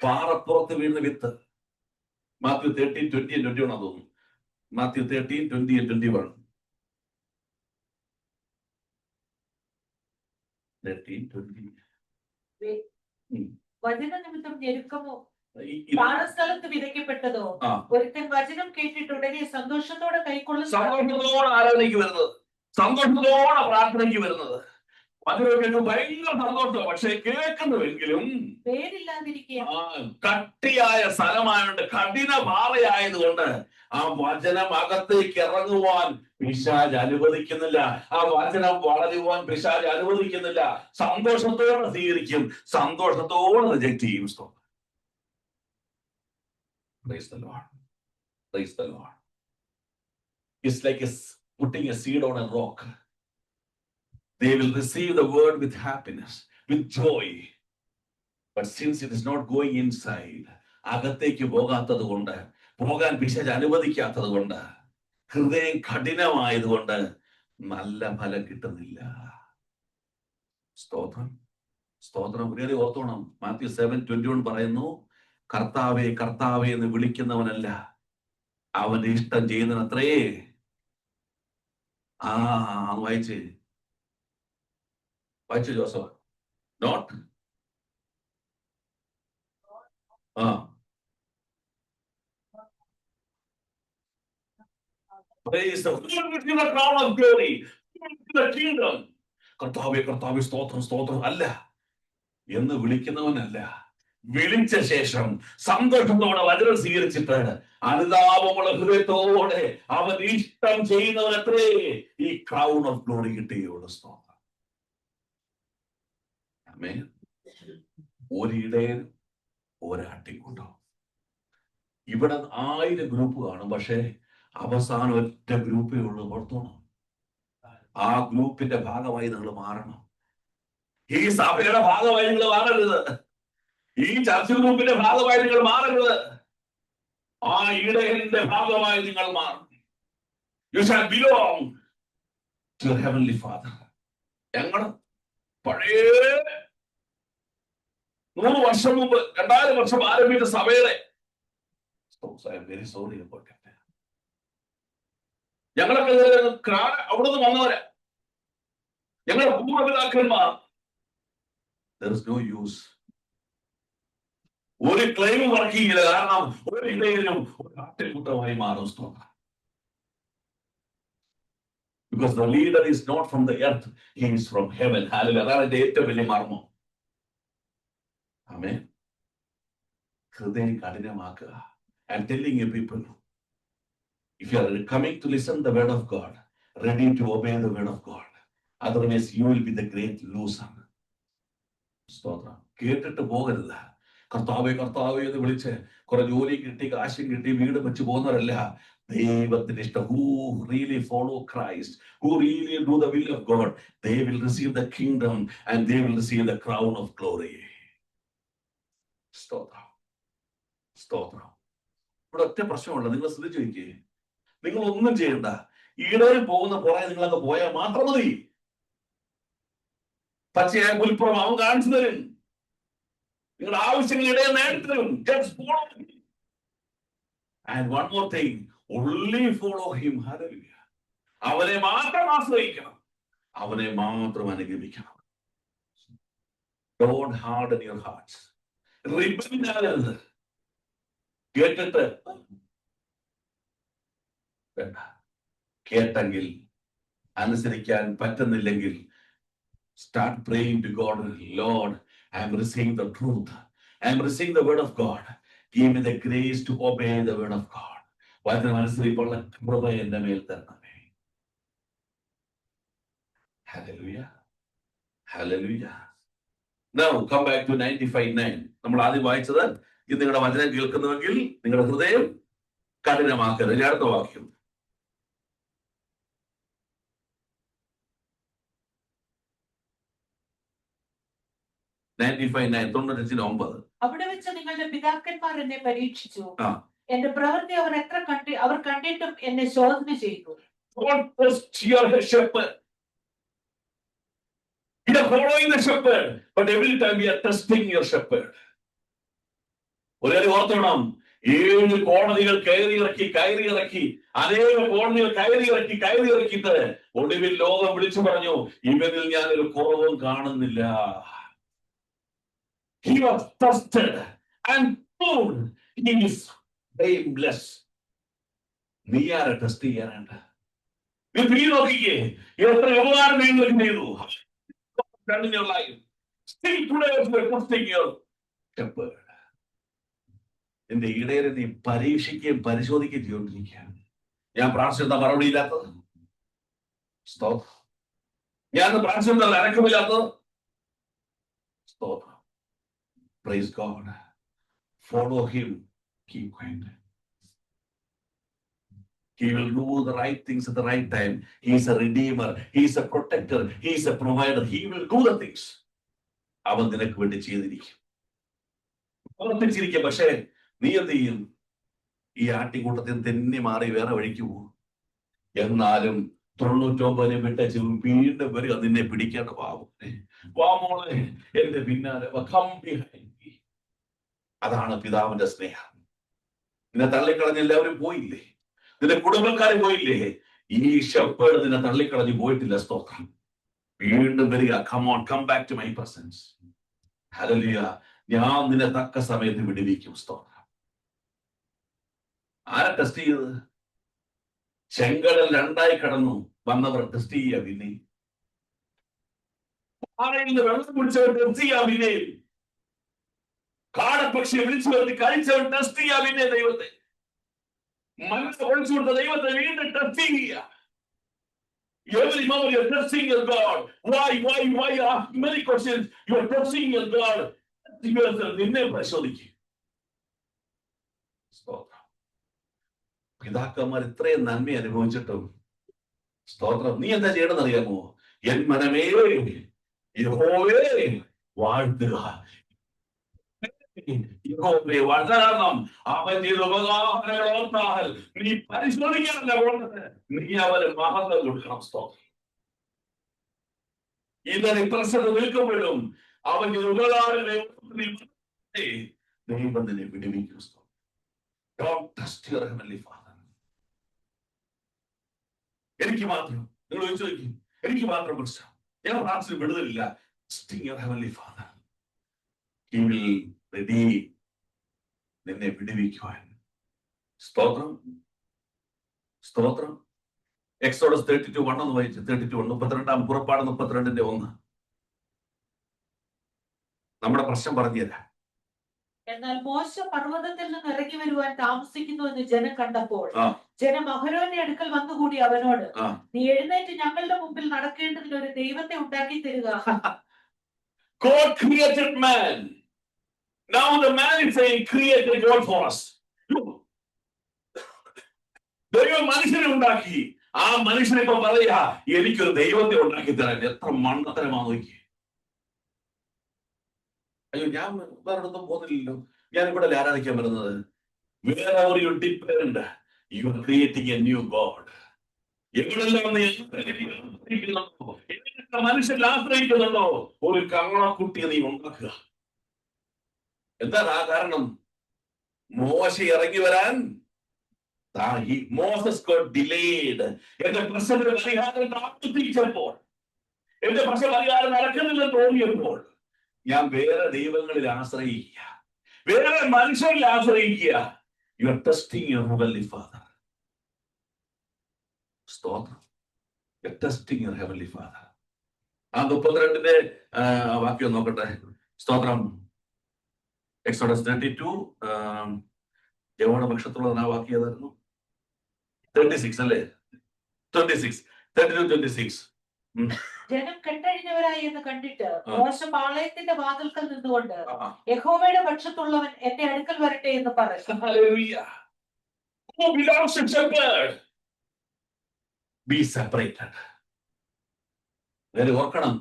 പാറപ്പുറത്ത് വീഴുന്ന വിത്ത്. മാത്യു 13:20-21 തോന്നുന്നു. മാത്യു 13:20-21. 13:20. വചന നിമിത്തം ഞെരുക്കമോ പാറസ്ഥലത്ത് വിതയ്ക്കപ്പെട്ടതോ ഒരുത്തൻ വചനം കേട്ടിട്ട് ഉടനെ സന്തോഷത്തോടെ കൈക്കൊള്ളുന്നു. സന്തോഷത്തോടെ ആരാധനയ്ക്ക് വരുന്നത്, സന്തോഷത്തോടെ പ്രാർത്ഥനയ്ക്ക് വരുന്നത്, അതിനൊക്കെ ഭയങ്കര സന്തോഷം. പക്ഷെ കേൾക്കുന്നുവെങ്കിലും കട്ടിയായ സ്ഥലമായോണ്ട്, കഠിന പാറയായതുകൊണ്ട് ആ വചനം അകത്തേക്ക് ഇറങ്ങുവാൻ പിശാച് അനുവദിക്കുന്നില്ല. ആ വചനം വളരുവാൻ പിശാച് അനുവദിക്കുന്നില്ല. സന്തോഷത്തോടെ സ്വീകരിക്കും, സന്തോഷത്തോടെ റിജക്ട് ചെയ്യും. Praise the Lord. Praise the Lord. It's like putting a seed on a rock. They will receive the word with happiness, with joy. But since it is not going inside, അകത്തേക്ക് പോകാത്തത് കൊണ്ട്, പോകാൻ പിശാച് അനുവദിക്കാത്തത് കൊണ്ട്, ഹൃദയം കഠിനമായതുകൊണ്ട് നല്ല ഫലം കിട്ടുന്നില്ല. സ്തോത്രം, സ്തോത്രം. പ്രിയരെ ഓർത്തോണം, മാത്യു 7:21 പറയുന്നു, കർത്താവേ കർത്താവേ എന്ന് വിളിക്കുന്നവനല്ല, അവന്റെ ഇഷ്ടം ചെയ്യുന്നതിനത്രേ. വായിച്ച് Joseph. Note Praise the crown of glory, the kingdom. കർത്താവേ കർത്താവേ സ്തോത്രം സ്തോത്രം അല്ല എന്ന് വിളിക്കുന്നവനല്ല, വിളിച്ച ശേഷം സന്തോഷത്തോടെ വചനം സ്വീകരിച്ചിട്ട് അനുതാപമുള്ള ഹൃദയത്തോടെ അവൻ ഇഷ്ടം ചെയ്യുന്നവനത്രേ ഈ ക്രൗൺ ഓഫ് ഗ്ലോറി കിട്ടുകയുള്ളൂ. സ്തോത്രം. ആമേൻ. ഒരിടയൻ ഒരാട്ടിക്കൊണ്ടോ. ഇവിടെ 1000 ഗ്രൂപ്പ് കാണും, പക്ഷെ അവസാനം ഒറ്റ ഗ്രൂപ്പേ ഉള്ളൂ. ഓർത്തോണം, ആ ഗ്രൂപ്പിന്റെ ഭാഗമായി നിങ്ങൾ മാറണം. ഈ സഭയുടെ ഭാഗമായി നിങ്ങൾ മാറരുത്. ഈ ചർച്ച് ഗ്രൂപ്പിന്റെ ഭാഗമായി നിങ്ങൾ മാറരുത്. ആ ഇടയന്റെ ഭാഗമായി നിങ്ങൾ മാറണം. You shall belong to your heavenly father. ഞങ്ങൾ പഴയ 100 വർഷം മുമ്പ് 2000 വർഷം ആരംഭിച്ച സഭയുടെ വെരി സോറി അബൌട്ട് ഇറ്റ്. ഞങ്ങളൊക്കെ അവിടുന്ന് വന്നവരാ, ഞങ്ങളുടെ പൂർവ്വപിതാക്കന്മാർ. There is no use. ഒരു ക്ലെയിം വർക്ക് ചെയ്യില്ല, കാരണം ഒരു ഇടയിലും ഒരു ആട്ടിൻകൂട്ടമായി മാറും. Because the leader is not from the earth, he is from heaven. Hallelujah. അതാണ് എന്റെ ഏറ്റവും വലിയ മർമ്മം. ആമേൻ. ഹൃദയം കഠിനമാക്കുക. I'm telling you people, if you are coming to listen the word of God, ready to obey the word of God, otherwise you will be the great loser. സ്തോത്രം. കേട്ടിട്ട് പോകരുത്. കർത്താവേ കർത്താവേ എന്ന് വിളിച്ച് കുറെ ജോലി കിട്ടി, കാശും കിട്ടി, വീട് വെച്ച് പോകുന്നവരല്ല. ദൈവത്തിന്റെ ഇഷ്ടം, who really follow Christ, who really do the will of God, they will receive the kingdom and they will receive the crown of glory. സ്തോത്രം, സ്തോത്രം. ഇവിടെ ഒറ്റ പ്രശ്നമുള്ള, നിങ്ങൾ ശ്രദ്ധിച്ചു നോക്കിയേ, നിങ്ങൾ ഒന്നും ചെയ്യണ്ട. ഈടയിൽ പോകുന്ന പുറകെ നിങ്ങളങ്ങ് പോയാൽ മാത്രം മതി. പച്ചയായ പുൽപ്പുറം അവൻ കാണിച്ചു തരും. നിങ്ങളുടെ ആവശ്യങ്ങൾ ഇടയിൽ നേടിത്തരും. And one more thing, only follow him. Hallelujah. അവനെ മാത്രം ആശ്രയിക്കണം, അവനെ മാത്രം അനുഗമിക്കണം. Don't harden your hearts. റിബിനാകരുത്. കേട്ടിട്ട് വേണ്ട, കേട്ടെങ്കിൽ അനുസരിക്കാൻ പറ്റുന്നില്ലെങ്കിൽ start praying to God. Lord, I am receiving the truth. I am receiving the word of God. Give me the grace to obey the word of God. വചനം അനുസരിപ്പുള്ള കൃപ എന്റെ മേൽ തരണമേ. Hallelujah. Hallelujah. Now come back to 95:9. നമ്മൾ ആദ്യം വായിച്ചത്, ഇത് നിങ്ങളുടെ വചനം കേൾക്കുന്നുവെങ്കിൽ നിങ്ങളുടെ ഹൃദയം കഠിനമാക്കരുത്. അടുത്ത വാക്യം 95:9. അവിടെ വെച്ച് നിങ്ങളുടെ പിതാക്കന്മാർ എന്നെ പരീക്ഷിച്ചു, എന്റെ പ്രവൃത്തി അവർ കണ്ടിട്ടും എന്നെ ശോധന ചെയ്തു. Don't trust your shepherd. You are following the shepherd, but every time you are testing your shepherd. ഒരു കാര്യം ഓർത്തോണം, 7 കോടതികൾ കയറി അനേക കോടതികൾ കയറി ഇറക്കിയിട്ട് ഒടുവിൽ ലോകം വിളിച്ചു പറഞ്ഞു, ഇവനിൽ ഞാൻ ഒരു കുറവും കാണുന്നില്ല. He was tested and proved he is blameless. നീ ആരെ ടെസ്റ്റ് ചെയ്യാനുണ്ട്? നീ നോക്കിക്കേ, എത്ര ഉപകാരം നിങ്ങൾക്ക് ചെയ്തു. In your life, still today you are testing your shepherd. എന്റെ ഇടയരെ നീ പരീക്ഷിക്കുകയും പരിശോധിക്കുകയും ചെയ്തുകൊണ്ടിരിക്കുകയാണ്. ഞാൻ പ്രാർത്ഥിച്ച മറുപടി ഇല്ലാത്തത്, സ്തോത്രം. ഞാൻ പ്രാർത്ഥിച്ച അനക്കമില്ലാത്തത്, സ്തോത്രം. Praise God. Follow him. Keep quiet. He will do the right things at the right time. He is a redeemer. He is a protector. He is a provider. He will do the things. അവൻ നിനക്ക് വേണ്ടി ചെയ്തിരിക്കും. പ്രവർത്തിച്ചിരിക്കുക. പക്ഷേ നീ എന്ത് ചെയ്യും? ഈ ആട്ടിക്കൂട്ടത്തിൽ തെന്നി മാറി വേറെ വഴിക്ക് പോകും. എന്നാലും 99 വിട്ടച്ച് വീണ്ടും വരിക നിന്നെ പിടിക്കേണ്ട. വാ മോളെ, എന്റെ പിന്നാലെ വാ, come behind me. അതാണ് പിതാവിന്റെ സ്നേഹം. നിന്നെ തള്ളിക്കളഞ്ഞ് എല്ലാവരും പോയില്ലേ? നിന്റെ കുടുംബക്കാരെ പോയില്ലേ? ഈ ഷെപ്പേർഡ് നിന്നെ തള്ളിക്കളഞ്ഞ് പോയിട്ടില്ല. സ്തോത്രം. വീണ്ടും വരിക. come on, come back to my presence. Hallelujah. ഞാൻ നിന്നെ തക്ക സമയത്ത് വിടുവിക്കും. സ്തോത്രം. ആരെ ടെസ്റ്റ് ചെയ്തത്? ചെങ്കടൽ 2 കടന്നു വന്നവർ ടെസ്റ്റ് ചെയ്യാ. പിന്നെ പാറയിൽ നിന്ന് വെള്ളം കുടിച്ചവർ ടെസ്റ്റ് ചെയ്യാ. പിന്നെ കാടപ്പക്ഷിയെ വിളിച്ചു വരുത്തി കഴിച്ചവൻ ടെസ്റ്റ് ചെയ്യാ. പിന്നെ ദൈവത്തെ മനസ്സ് ഒഴിച്ചു കൊടുത്ത ദൈവത്തെ വീണ്ടും ടെസ്റ്റ് ചെയ്യുക. Every moment you're testing your God. Why ask many questions? You're testing your God. നിന്നെ പരിശോധിക്കുക. പിതാക്കന്മാർ ഇത്രയും നന്മ അനുഭവിച്ചിട്ടും സ്തോത്രം, നീ എന്താ ചെയ്യണമെന്ന് അറിയാമോ? എൻ മനമേ യഹോവയെ വാഴ്ത്തുക. യഹോവയെ വാഴ്ത്തണം. അവൻ ചെയ്ത ഉപകാരങ്ങൾ ഓർത്താൽ നീ പരിശോധിക്കാനല്ല പോകേണ്ടത്, നീ അവന് മഹത്വം കൊടുക്കണം. സ്തോത്രം. ഇന്നലെ പ്രശ്നം നിൽക്കുമ്പോഴും അവൻ ഉപകാരങ്ങളെ ദൈവം നിന്നെ വിടുവിക്കും. Don't trust your heavenly Father. എനിക്ക് മാത്രം, നിങ്ങൾ ചോദിക്കും, എനിക്ക് മാത്രം പ്രശ്നം, ഞാൻ പ്രാർത്ഥന വിടുതലില്ല. Trusting your heavenly Father. He will ready നിന്നെ വിടുവിക്കുവാൻ. സ്തോത്രം, സ്തോത്രം. എക്സോഡസ് 32:1 ഒന്ന് വായിച്ചു. 32:1, 32 പുറപ്പാട് 32:1. നമ്മുടെ പ്രശ്നം പറഞ്ഞുതരാം. എന്നാൽ മോശ പർവ്വതത്തിൽ നിന്ന് ഇറങ്ങി വരുവാൻ താമസിക്കുന്നു എന്ന് ജനം കണ്ടപ്പോൾ ജനം അഹരോന്റെ അടുക്കൽ വന്നുകൂടി അവനോട്, നീ എഴുന്നേറ്റ് ഞങ്ങളുടെ മുമ്പിൽ നടക്കേണ്ടതിന് ഒരു ദൈവത്തെ ഉണ്ടാക്കി തരിക. God created man. Now the man is saying, create a God for us. ദൈവം മനുഷ്യനെ ഉണ്ടാക്കി. ആ മനുഷ്യനെ ഇപ്പൊ പറയാ, എനിക്കൊരു ദൈവത്തെ ഉണ്ടാക്കി തരാൻ. എത്ര മണ്ടത്തരമാ നോക്കി. അയ്യോ, ഞാൻ വേറൊന്നും പോകുന്നില്ലല്ലോ. ഞാൻ ഇവിടെ ആരാധിക്കാൻ വരുന്നത്. Wherever you depend, you are creating a new God. എവിടെല്ലാം മനുഷ്യൻ ആശ്രയിക്കുന്നുണ്ടോ, ഒരു കള്ളക്കുട്ടിയെ നീ ഉണ്ടാക്കുക. എന്താണ് ആ കാരണം? മോശ ഇറങ്ങി വരാൻ മോസസ് got delayed. എന്റെ പ്രശ്നത്തിന് പരിഹാരം താമസിച്ചപ്പോൾ, എന്റെ പ്രശ്ന പരിഹാരം നടക്കുന്നില്ലെന്ന് തോന്നിയപ്പോൾ ഞാൻ വേറെ ദൈവങ്ങളിൽ ആശ്രയിക്കുക, വേറെ മനുഷ്യരിൽ ആശ്രയിക്കുക. You are testing your heavenly father. സ്തോത്രം. You are testing your heavenly father. ആ 32 വാക്യം നോക്കട്ടെ. സ്തോത്രം. എക്സോഡസ് 32 യഹോവയുടെ പക്ഷത്തുള്ള ആ വാക്യം ഏതായിരുന്നു? 36 അല്ലേ? 32:26. ജനം കെട്ടഴിഞ്ഞവരായി എന്ന് കണ്ടിട്ട് മോശ പാളയത്തിന്റെ വാതിൽക്കൽ നിന്നുകൊണ്ട്, യഹോവയുടെ പക്ഷത്തുള്ളവൻ എന്റെ അടുക്കൽ വരട്ടെ എന്ന് പറഞ്ഞു. Who belongs to shepherd? Be separated. ഓർക്കണം,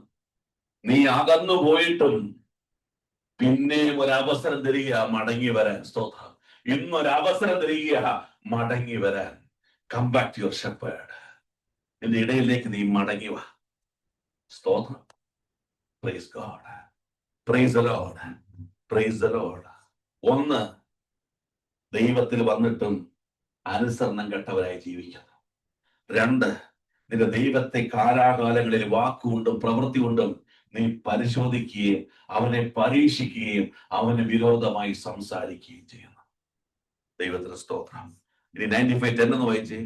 നീ അകന്നു പോയിട്ടും പിന്നെ ഒരവസരം തരിക മടങ്ങി വരാൻ. സ്തോത്രം. ഇന്നൊരവസരം തരിക മടങ്ങി വരാൻ. Come back to your shepherd. നിന്റെ ഇടയിലേക്ക് നീ മടങ്ങി വാ. സ്തോത്രം. Praise God. Praise the Lord. Praise the Lord. ഒന്ന്, ദൈവത്തിൽ വന്നിട്ടും അനുസരണം കെട്ടവരായി ജീവിക്കുന്നു. 2, നിന്റെ ദൈവത്തെ കാലാകാലങ്ങളിൽ വാക്കുകൊണ്ടും പ്രവൃത്തി കൊണ്ടും നീ പരിശോധിക്കുകയും അവനെ പരീക്ഷിക്കുകയും അവന് വിരോധമായി സംസാരിക്കുകയും ചെയ്യുന്നു. ദൈവത്തിന് സ്തോത്രം. ഇനി 95:10 എന്ന് വായിച്ച്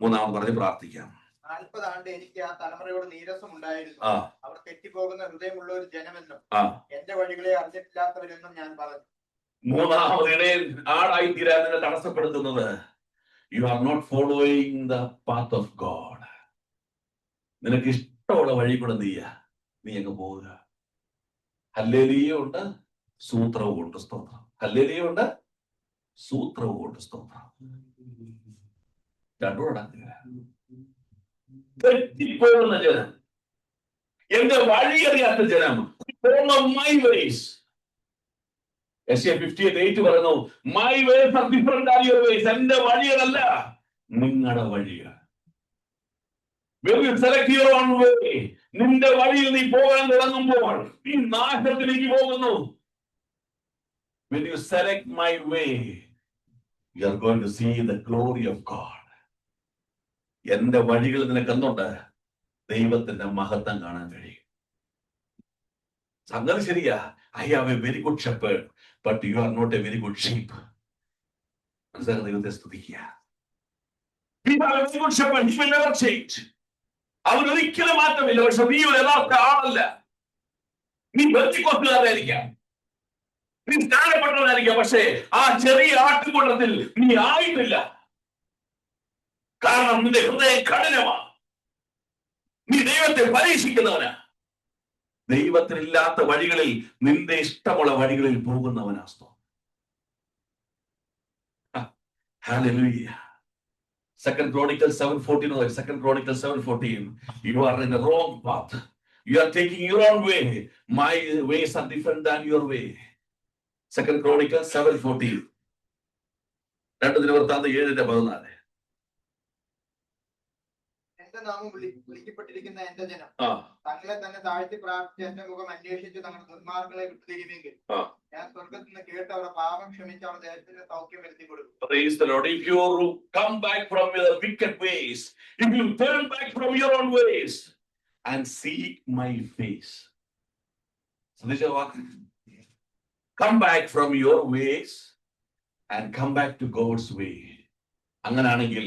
3 പറഞ്ഞ് പ്രാർത്ഥിക്കാം. 40 ആണ്ട് എനിക്ക് ആ തലമുറയോട് നീരസം ഉണ്ടായിരുന്നു. അവർ തെറ്റിപ്പോകുന്ന ഹൃദയമുള്ള ഒരു ജനമെന്നും എന്റെ വഴികളെ അറിഞ്ഞിട്ടില്ലാത്തവരെന്നും ഞാൻ പറഞ്ഞു. 3 ആളായി തീരാൻ നിന്നെ തടസ്സപ്പെടുത്തുന്നത്, you are not following the path of God. നിനക്ക് ഇഷ്ടമുള്ള വഴി കൂടെ നീ അങ്ങ് പോവുക. ഹല്ലേലൂയ ഉണ്ട്, സൂത്രവും ഉണ്ട്. സ്തോത്രം. ഹല്ലേലൂയ ഉണ്ട്, സൂത്രവും ഉണ്ട്. സ്തോത്രം. രണ്ടോടാ തെറ്റിപ്പോകുന്ന ജനം, എന്റെ വഴി അറിയാത്ത ജനം, Isaiah 58:8 പറയുന്നു, my ways are different than your ways. എന്റെ വഴികളല്ല നിങ്ങളുടെ വഴികൾ. When you select your own way, നിന്റെ വഴിയിൽ നീ പോകാൻ തുടങ്ങുമ്പോൾ നീ നാശത്തിലേക്ക് പോകുന്നു. When you select my way, you are going to see the glory of God. എന്റെ വഴികൾ നിനക്ക് എന്തുണ്ട്? ദൈവത്തിന്റെ മഹത്വം കാണാൻ കഴിയും. സംഗതി ശരിയാ. I have a very good shepherd, but you are not a very good sheep. മനസ്സിലാക്കുന്ന ദൈവത്തെ സ്തുതിക്കുക. We have a very good shepherd, he will never change. അവൻ ഒരിക്കലും മാറ്റമില്ല. പക്ഷെ നീ ഒരു യഥാർത്ഥ ആളല്ല. നീ ബന്ധിക്കോട്ടുകാരായിരിക്കാം, നീ സ്ഥാനപ്പെട്ടവനായിരിക്കാം, പക്ഷേ ആ ചെറിയ ആട്ടുകൂട്ടത്തിൽ നീ ആയിട്ടില്ല. കാരണം നിന്റെ ഹൃദയം കഠിനമാണ്. നീ ദൈവത്തെ പരീക്ഷിക്കുന്നവനാ. ദൈവത്തിനില്ലാത്ത വഴികളിൽ നിന്റെ ഇഷ്ടമുള്ള വഴികളിൽ പോകുന്നവനാസ്തോ. Hallelujah. Second Chronicles 7:14. Second Chronicles 7:14. You are in the wrong path. You are taking your own way. My ways are different than your way. Second Chronicles 7:14. 2 ദിനവൃത്താന്തം 7:14. എന്റെ നാമം വിളിക്കപ്പെട്ടിരിക്കുന്ന എന്റെ ജനം തങ്ങളെ തന്നെ താഴ്ത്തി പ്രാർത്ഥിച്ച് എന്റെ മുഖം അന്വേഷിച്ച് തങ്ങളുടെ ദുർമാർഗ്ഗങ്ങളെ വിട്ടുതിരിയുമെങ്കിൽ ഞാൻ സ്വർഗ്ഗത്തിൽ നിന്ന് കേട്ട് അവരുടെ പാപം ക്ഷമിച്ച് അവരുടെ ദേശത്തിന് സൗഖ്യം വരുത്തി കൊടുക്കും. Praise the Lord. If you come back from your wicked ways, if you turn back from your own ways and seek my face. Come back from your ways and come back to God's way. അങ്ങനാണെങ്കിൽ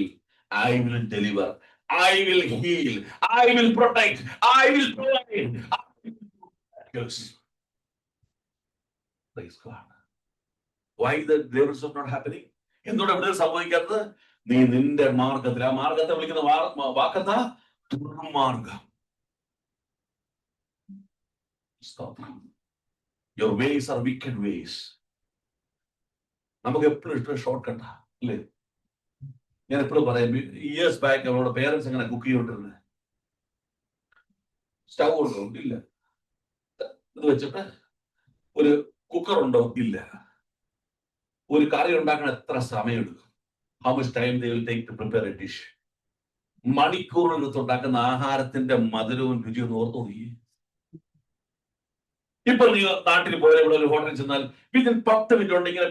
I will deliver, I will heal, I will protect, I will provide. Yes. Praise God. Why the deliverance is not happening? എന്തുകൊണ്ട് ഇവിടെ സംഭവിക്കാത്തത്? നീ നിന്റെ മാർഗത്തിൽ, ആ മാർഗത്തെ വിളിക്കുന്ന വാക്കത്താ ദുർമാർഗം. Your ways are wicked ways. നമുക്ക് എപ്പോഴും ഇഷ്ടം ഷോർട്ട് കട്ടാ അല്ലേ? ഞാൻ എപ്പോഴും പറയാം, ഇയേഴ്സ് ബാക്ക് അവരുടെ പേരൻസ് എങ്ങനെ കുക്ക് ചെയ്തോണ്ടിരുന്നത്? സ്റ്റവ് ഉണ്ടോ? ഇല്ല. ഇത് വെച്ചിട്ട് ഒരു കുക്കർ ഉണ്ടോ? ഇല്ല. ഒരു കറി ഉണ്ടാക്കാൻ എത്ര സമയം എടുക്കും? How much time they will take to prepare a dish? മണിക്കൂറിനകത്ത് ഉണ്ടാക്കുന്ന ആഹാരത്തിന്റെ മധുരവും രുചിയും ഓർത്തു നോക്കി. ഇപ്പൊ നീ നാട്ടിൽ പോയാൽ ഇവിടെ ഒരു ഹോട്ടലിൽ ചെന്നാൽ വിതിൻ 10 മിനിറ്റ് ഉണ്ടെങ്കിൽ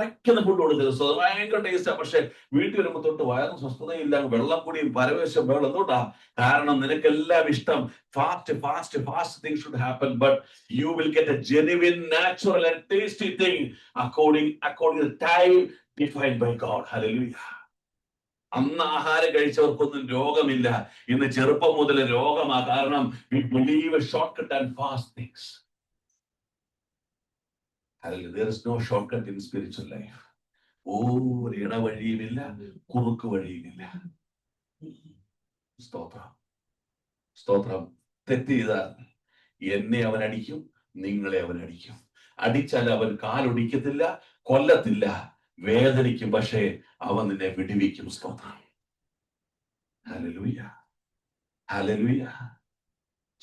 വയ്ക്കുന്ന ഫുഡ് കൊടുക്കരുത്. ഭയങ്കര ടേസ്റ്റാ. പക്ഷെ വീട്ടിൽ വരുമ്പോൾ തൊട്ട് വയറും സ്വസ്ഥതയില്ല, വെള്ളം കൂടിയും പരവേശം വേണം. എന്തുകൊണ്ടാ? കാരണം നിനക്കെല്ലാം ഇഷ്ടം fast things should happen, but you will get a genuine, natural and tasty thing according to the time defined by God. Hallelujah. അന്ന് ആഹാരം കഴിച്ചവർക്കൊന്നും രോഗമില്ല. ഇന്ന് ചെറുപ്പം മുതൽ രോഗമാ. കാരണം we believe a shortcut and fast things. Hallelujah. There is no shortcut in spiritual life. ഒരു ഇടവഴിയുമില്ല, കുറുക്ക് വഴിയുമില്ല. സ്തോത്രം. തെറ്റ് ചെയ്താൽ എന്നെ അവൻ അടിക്കും, നിങ്ങളെ അവൻ അടിക്കും. അടിച്ചാൽ അവൻ കാലൊടിക്കത്തില്ല, കൊല്ലത്തില്ല, വേദനിക്കും, പക്ഷേ അവൻ നിന്നെ വിടുവിക്കും. സ്തോത്രം. Hallelujah, hallelujah.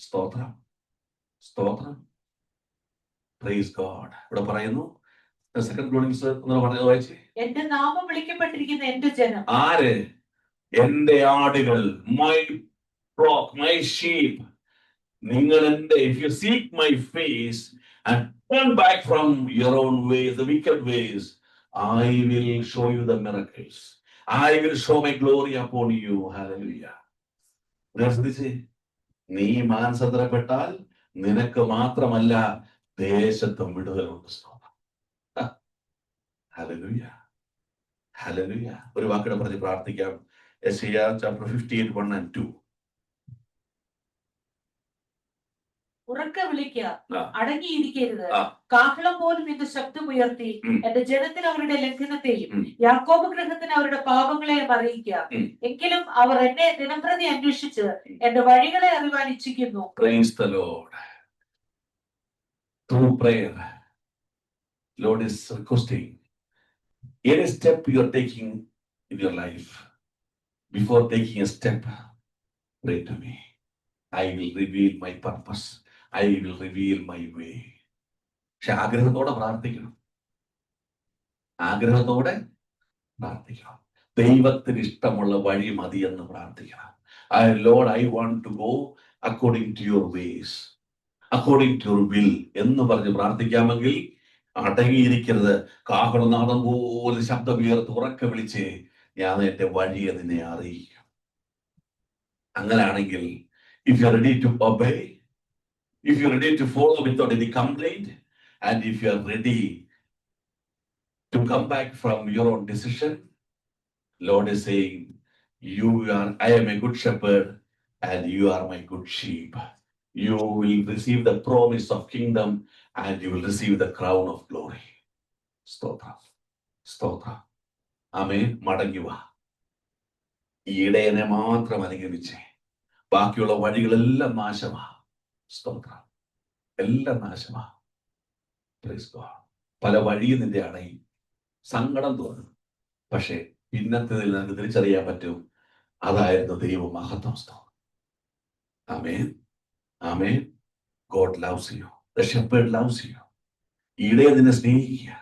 സ്തോത്രം. Praise God. ഇവിടെ പറയുന്നു, സെക്കൻഡ് ക്രോണിക്സ് പറഞ്ഞത് വായിച്ചേ. എന്റെ നാമം വിളിക്കപ്പെട്ടിരിക്കുന്ന എന്റെ ജനം. ആര്? എന്റെ ആടുകൾ. My flock, my sheep. നിങ്ങൾ എന്റെ, if you seek my face and turn back from your own ways, the wicked ways, I will show you the miracles. I will show my glory upon you. Hallelujah. നീ മാനസാന്തരപ്പെട്ടാൽ നിനക്ക് മാത്രമല്ല ദേശത്തും വിടുതലുണ്ട്. Hallelujah, hallelujah. ഒരു വാക്കിടെ പറഞ്ഞ് പ്രാർത്ഥിക്കാം. യെശയ്യാ chapter 58 1 and 2. ഉറക്കെ വിളിക്കുക, അടങ്ങിയിരിക്കരുത്. കാഹളം പോലും നിന്റെ ശബ്ദം ഉയർത്തി എന്റെ ജനത്തിന് അവരുടെ ലംഘനത്തെയും യാക്കോബ് ഗൃഹത്തിന് അവരുടെ പാപങ്ങളെയും അറിയിക്കുക. എങ്കിലും അവർ എന്നെ ദിനംപ്രതി അന്വേഷിച്ച് എന്റെ വഴികളെ അറിവാൻ ഇച്ഛിക്കുന്നു. Praise the Lord. Through prayer, Lord is requesting any step you are taking in your life. Before taking a step, pray to me. I will reveal my purpose. I will reveal my way. പക്ഷെ ആഗ്രഹത്തോടെ പ്രാർത്ഥിക്കണം. ആഗ്രഹത്തോടെ പ്രാർത്ഥിക്കണം. ദൈവത്തിന് ഇഷ്ടമുള്ള വഴി മതി എന്ന് പ്രാർത്ഥിക്കണം. Lord, I want to go according to your ways, according to your will എന്ന് പറഞ്ഞ് പ്രാർത്ഥിക്കാമെങ്കിൽ അടങ്ങിയിരിക്കരുത്. കാഹളനാദം പോലെ ശബ്ദം ഉയർത്ത് ഉറക്കെ വിളിച്ച് ഞാൻ എന്റെ വഴിയെ നിന്നെ അറിയിക്കും. അങ്ങനെയാണെങ്കിൽ if you are ready to obey, if you are ready to follow without any complaint, and if you are ready to come back from your own decision, Lord is saying, I am a good shepherd and you are my good sheep. You will receive the promise of kingdom and you will receive the crown of glory. Stotra. Stotra. Amen. മടങ്ങുക. ഈ ഇടയനെ മാത്രം അനുഗമിച്ചേ, ബാക്കിയുള്ള വഴികളെല്ലാം നാശമാ. സ്തോത്രം. എല്ലാം നാശമാ. പല വഴിയും നിന്റെ അടയും, സങ്കടം തോന്നും. പക്ഷെ പിന്നത്തേതിൽ നിനക്ക് തിരിച്ചറിയാൻ പറ്റും, അതായിരുന്നു ദൈവ മഹത്വം. സ്തോത്രം. ആമേൻ. ആമേൻ. God loves you. The shepherd loves you. ഈ ഇടയൻ നിന്നെ സ്നേഹിക്കുക.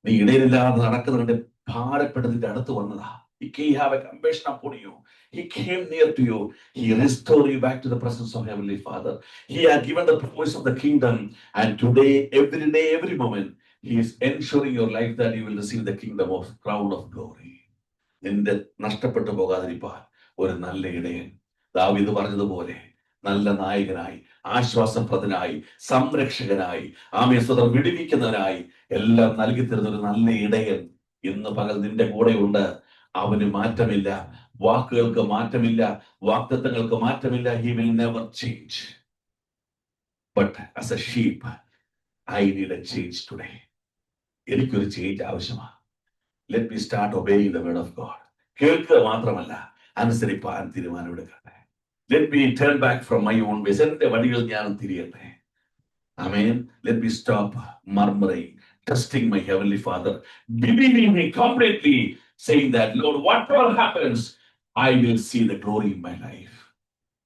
നീ ഇടയിലില്ലാതെ നടക്കുന്നുണ്ട്, ഭാരപ്പെട്ട് നിന്റെ അടുത്ത് വന്നതാ. He have a compassion upon you. He came near to you. He restored you back to the presence of Heavenly Father. He had given the promise of the kingdom. And today, every moment, He is ensuring your life that you will receive the kingdom of crown of glory. നിന്റെ നഷ്ടപ്പെട്ടു പോകാതിരിപ്പാൻ ഒരു നല്ല ഇടയൻ, ദാവീദ് പറഞ്ഞതുപോലെ നല്ല നായകനായി, ആശ്വാസപ്രദനായി, സംരക്ഷകനായി, ആമേ സ്വതം വിടുവിക്കുന്നവനായി എല്ലാം നൽകി തരുന്ന ഒരു നല്ല ഇടയൻ ഇന്ന് പകൽ നിന്റെ കൂടെ ഉണ്ട്. അവന് മാറ്റമില്ല, വാക്കുകൾക്ക് മാറ്റമില്ല, വാഗ്ദത്തങ്ങൾക്ക് മാറ്റമില്ല. He will never change. But as a sheep, I need a change today. എനിക്കൊരു ചേഞ്ച് ആവശ്യമാണ്. Let me start obeying the word of God. കേൾക്കുക മാത്രമല്ല, അനുസരിപ്പാൻ തീരുമാനമെടുക്കട്ടെ. Let me turn back from my own ways. എന്റെ വഴികൾ ഞാൻ തിരിയട്ടെ. Amen. Let me stop murmuring, trusting my Heavenly Father, believing me completely, saying that, Lord, whatever happens, I will see the glory in my life.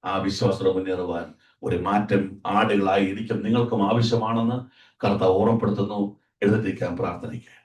ആ വിശ്വാസത്തോടെ മുന്നേറുവാൻ ഒരു മാറ്റം ആടുകളായി എനിക്കും നിങ്ങൾക്കും ആവശ്യമാണെന്ന് കർത്താവ് ഓർമ്മപ്പെടുത്തുന്നു. എഴുന്നേൽക്കാൻ പ്രാർത്ഥിക്കുക.